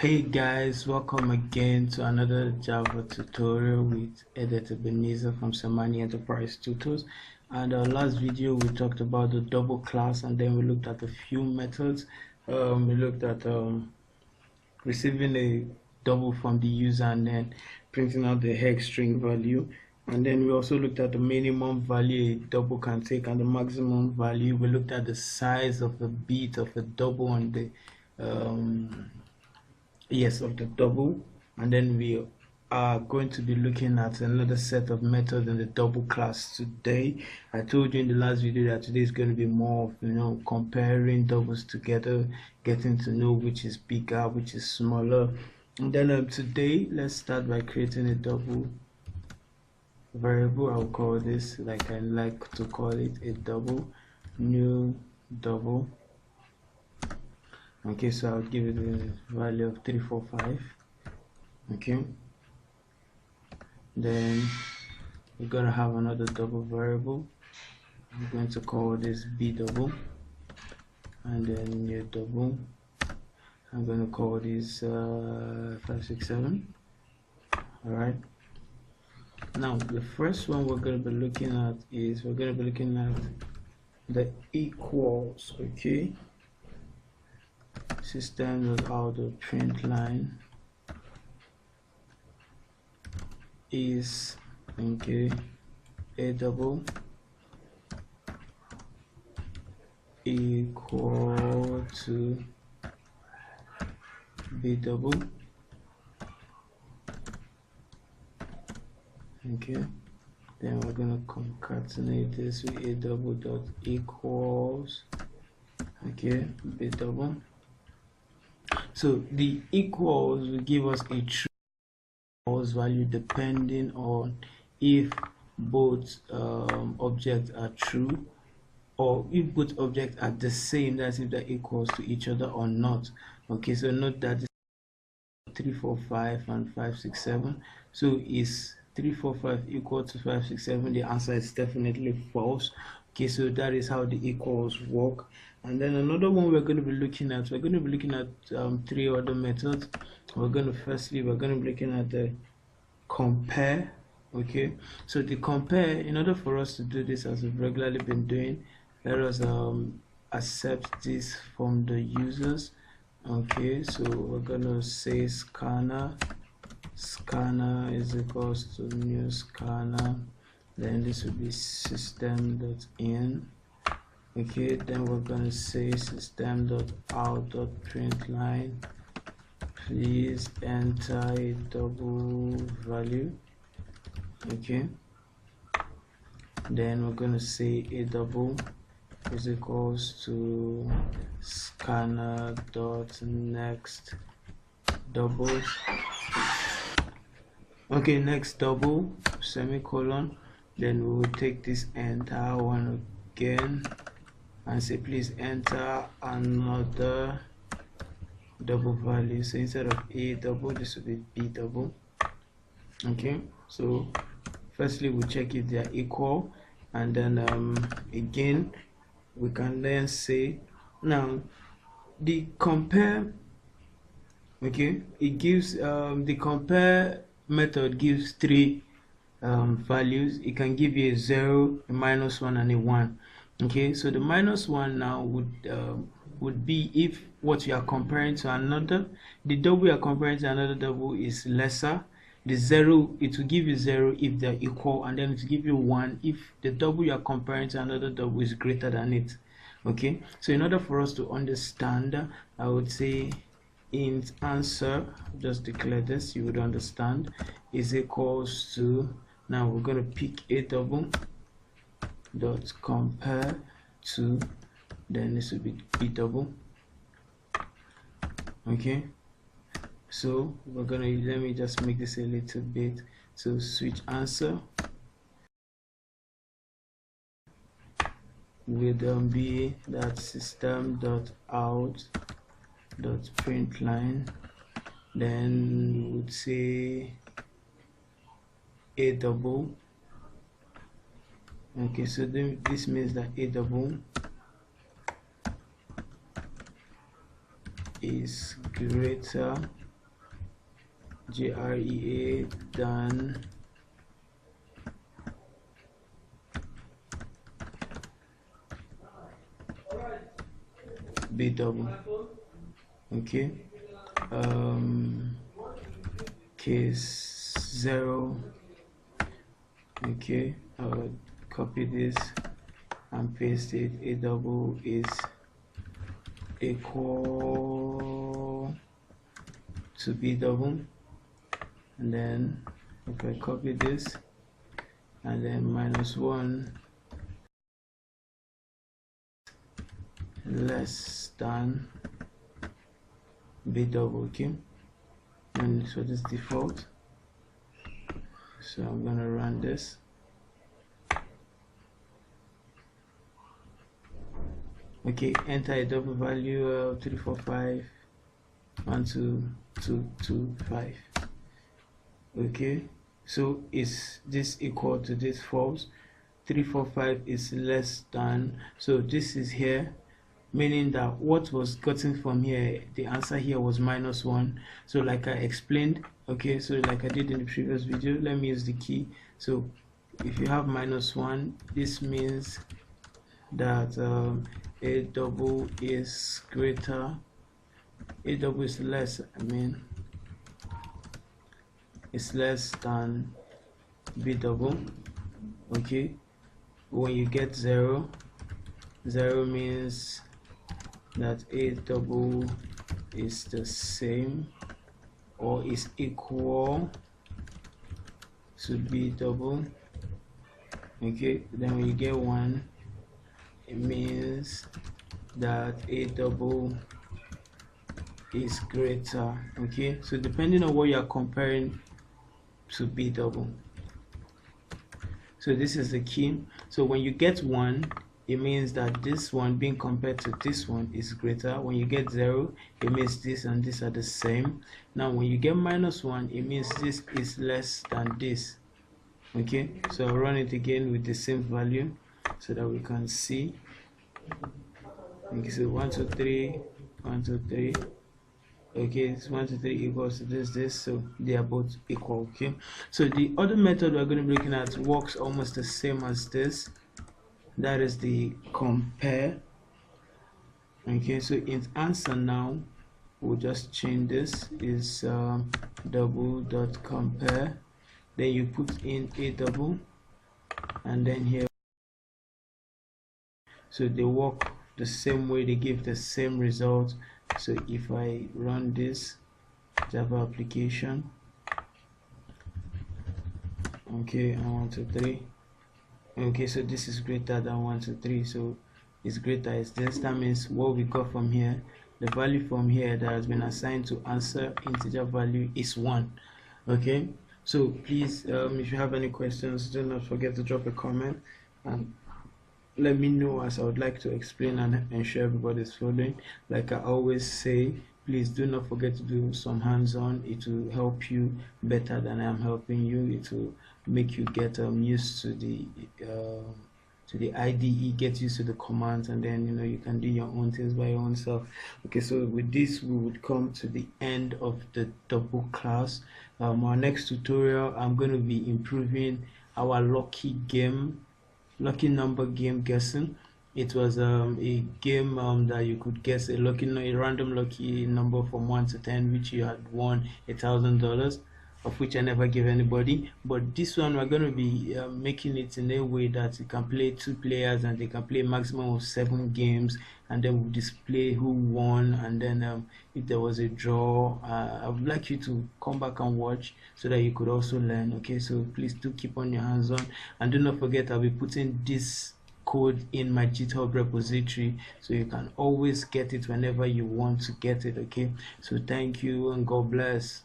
Hey guys, welcome again to another Java tutorial with Editor Ebenezer from Samani Enterprise Tutors. And our last video we talked about the double class, and then we looked at a few methods. We looked at receiving a double from the user and then printing out the hex string value. And then we also looked at the minimum value a double can take and the maximum value. We looked at the size of the bit of a double and the of the double, and then we are going to be looking at another set of methods in the double class today. I told you in the last video that today is going to be more of comparing doubles together, getting to know which is bigger, which is smaller. And then today let's start by creating a double variable. I'll call this, like I like to call it, a double, new double. Okay, so I'll give it a value of 345. Okay, then we're gonna have another double variable. I'm going to call this b double, and then new double. I'm going to call this 567. all right, now the first one we're going to be looking at is the equals. Okay, system.out.println is a double equal to b double. Okay, then we're going to concatenate this with a double dot equals b double. So the equals will give us a true false value depending on if both objects are true, or if both objects are the same, that's if they're equals to each other or not. Okay, so note that this is 345 and 567. So is 345 equal to 567? The answer is definitely false. Okay, so that is how the equals work. And then another one we're going to be looking at, three other methods. We're going to be looking at the compare. Okay, so the compare, in order for us to do this as we've regularly been doing, let us accept this from the users. Okay, so we're going to say scanner is equals to new scanner, then this will be system.in. okay, then we're going to say system.out.println, please enter a double value. Okay, then we're going to say a double is equals to scanner.next double. Okay, next double, semicolon. Then we will take this entire one again and say please enter another double value. So instead of a double, this will be b double. Okay, so firstly we'll check if they are equal, and then again we can then say, now the compare, okay, it gives the compare method gives three values. It can give you a 0, a -1, and a 1. Okay, so the -1 now would be if what you are comparing to another, the double you are comparing to another double is lesser. The 0, it will give you 0 if they're equal, and then it will give you 1 if the double you are comparing to another double is greater than it. Okay, so in order for us to understand, I would say int answer, just declare this, you would understand, is equals to, now we're going to pick a double dot compare to, then this will be b double. Okay, so we're gonna, let me just make this a little bit, so switch answer will be that system.out.println, then we would say a double. Okay, so then this means that a double is greater GREA done B double. Okay, case 0. Okay, I'll copy this and paste it. A double is equal to B double, and then if I copy this and then -1 less than B double. Okay, and so this default. So I'm gonna run this. Okay, enter a double value of 3451225. Okay, so is this equal to this? False. 345 is less than, so this is here, meaning that what was gotten from here, the answer here was -1. So like I explained, okay, so like I did in the previous video, let me use the key. So if you have -1, this means that a double is greater, a double is less, it's less than B double. Okay, when you get 0, 0 means that A double is the same or is equal to B double. Okay, then when you get 1, it means that A double is greater. Okay, so depending on what you are comparing to B double. So this is the key. So when you get 1, it means that this one being compared to this one is greater. When you get 0, it means this and this are the same. Now when you get -1, it means this is less than this. Okay, so I'll run it again with the same value so that we can see. Okay, so 1 2 3 1 2 3. Okay, it's 1 2 3 equals to this, so they are both equal. Okay, so the other method we're going to be looking at works almost the same as this. That is the compare. Okay, so in answer now, we'll just change this is double.compare. Then you put in A double, and then here, so they work the same way, they give the same result. So if I run this Java application, okay, and 1 2 3. Okay, so this is greater than 1 2 3, so it's greater as this. That means what we got from here, the value from here that has been assigned to answer integer value is 1. Okay, so please, if you have any questions, do not forget to drop a comment and let me know, as I would like to explain and ensure everybody's following. Like I always say, please do not forget to do some hands-on. It will help you better than I'm helping you. It will make you get used to the IDE, get used to the commands, and then you can do your own things by your own self. Okay, so with this we would come to the end of the double class. Our next tutorial, I'm going to be improving our lucky number game guessing. It was a game that you could guess a random lucky number from 1 to 10, which you had won $1,000, of which I never gave anybody. But this one, we're going to be making it in a way that you can play 2 players and they can play a maximum of 7 games, and then we'll display who won, and then if there was a draw, I would like you to come back and watch so that you could also learn. Okay, so please do keep on your hands on, and do not forget I'll be putting this code in my GitHub repository, so you can always get it whenever you want to get it. Okay, so thank you and God bless.